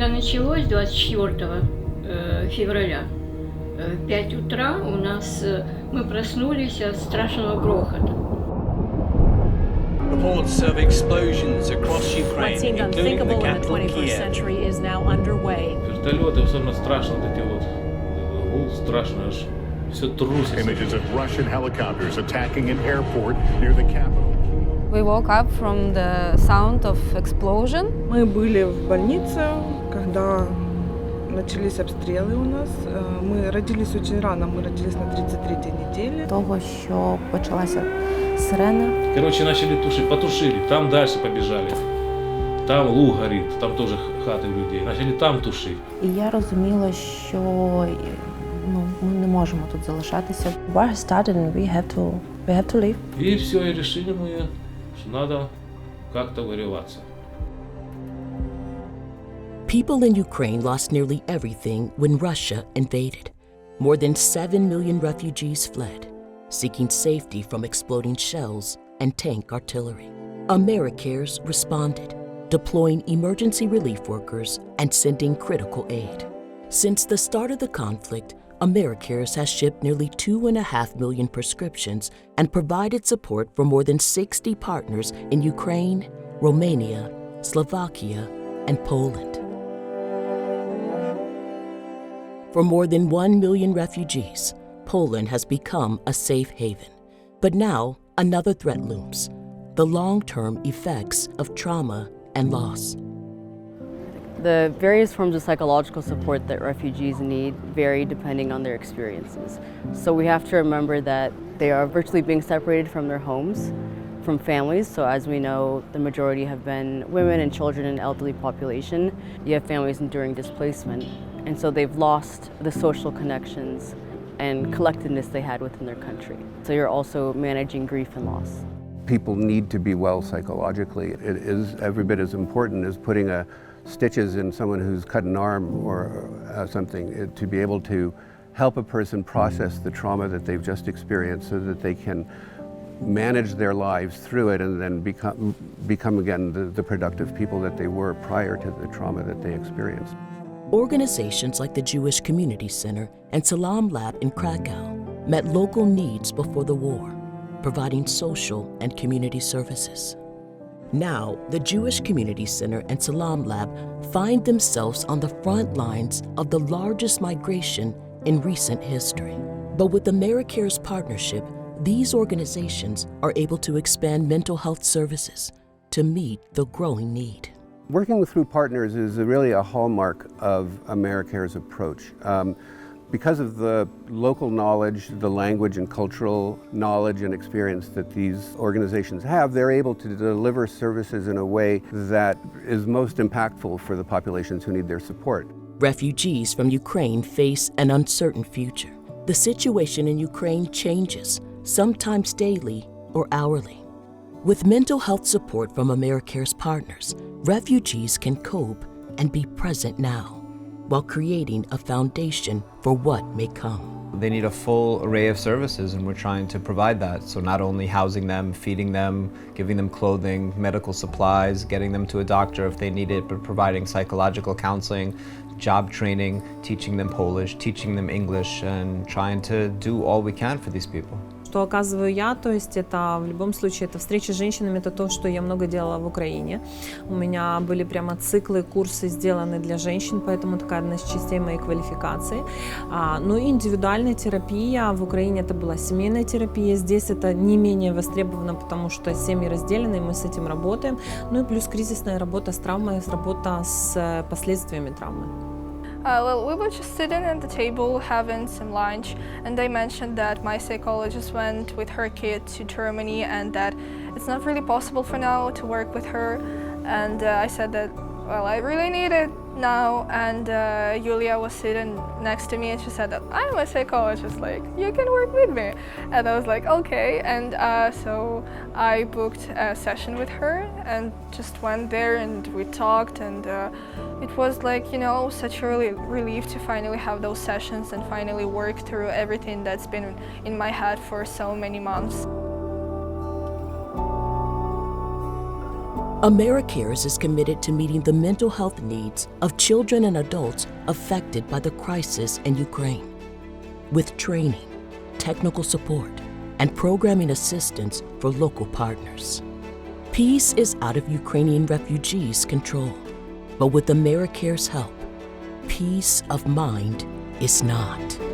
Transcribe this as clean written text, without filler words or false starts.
когда началось 24 февраля, в 5 утра мы проснулись от страшного грохота. Reports of explosions across Ukraine, What seemed including the unthinkable in the capital 21st Kiev. century is now underway. Вертолеты, особенно страшно, вот эти вот, гул страшно, аж все трусится. Images of Russian helicopters attacking an airport near the capital. We woke up from the sound of explosion. Мы были в больнице, когда начались обстрелы у нас. Мы родились очень рано, мы родились на 33-й неделе. Того, що почалася сирена. Короче, начали тушить, потушили, там дальше побежали. Там луг горит, там тоже хати людей. Начали там тушить. І я розуміла, що ми не можемо тут залишатися. War has started and we have to leave. И все, и решили мы, что надо как-то вырываться. People in Ukraine lost nearly everything when Russia invaded. More than 7 million refugees fled, seeking safety from exploding shells and tank artillery. Americares responded, deploying emergency relief workers and sending critical aid. Since the start of the conflict, Americares has shipped nearly 2.5 million prescriptions and provided support for more than 60 partners in Ukraine, Romania, Slovakia, and Poland. For more than 1 million refugees, Poland has become a safe haven. But now, another threat looms: the long-term effects of trauma and loss. The various forms of psychological support that refugees need vary depending on their experiences. So we have to remember that they are virtually being separated from their homes, from families. So as we know, the majority have been women and children and elderly population. You have families enduring displacement. And so they've lost the social connections and collectedness they had within their country. So you're also managing grief and loss. People need to be well psychologically. It is every bit as important as putting stitches in someone who's cut an arm or something, to be able to help a person process the trauma that they've just experienced so that they can manage their lives through it and then become again the productive people that they were prior to the trauma that they experienced. Organizations like the Jewish Community Center and Salam Lab in Krakow met local needs before the war, providing social and community services. Now, the Jewish Community Center and Salam Lab find themselves on the front lines of the largest migration in recent history. But with Americares' partnership, these organizations are able to expand mental health services to meet the growing need. Working through partners is really a hallmark of Americares' approach. Because of the local knowledge, the language and cultural knowledge and experience that these organizations have, they're able to deliver services in a way that is most impactful for the populations who need their support. Refugees from Ukraine face an uncertain future. The situation in Ukraine changes, sometimes daily or hourly. With mental health support from Americares partners, refugees can cope and be present now, while creating a foundation for what may come. They need a full array of services, and we're trying to provide that. So not only housing them, feeding them, giving them clothing, medical supplies, getting them to a doctor if they need it, but providing psychological counseling, job training, teaching them Polish, teaching them English, and trying to do all we can for these people. Что оказываю я, то есть это в любом случае это встреча с женщинами, это то, что я много делала в Украине. У меня были прямо циклы, курсы сделаны для женщин, поэтому такая одна из частей моей квалификации. Ну и индивидуальная терапия. В Украине это была семейная терапия, здесь это не менее востребовано, потому что семьи разделены, и мы с этим работаем. Ну и плюс кризисная работа с травмой, работа с последствиями травмы. Well, we were just sitting at the table having some lunch, and they mentioned that my psychologist went with her kid to Germany and that it's not really possible for now to work with her. And I said that, well, I really need it now. And Julia was sitting next to me and she said that I'm a psychologist, like, you can work with me. And I was like, okay. And so I booked a session with her and just went there and we talked, and it was like, you know, such a relief to finally have those sessions and finally work through everything that's been in my head for so many months. Americares is committed to meeting the mental health needs of children and adults affected by the crisis in Ukraine, with training, technical support, and programming assistance for local partners. Peace is out of Ukrainian refugees' control, but with Americares' help, peace of mind is not.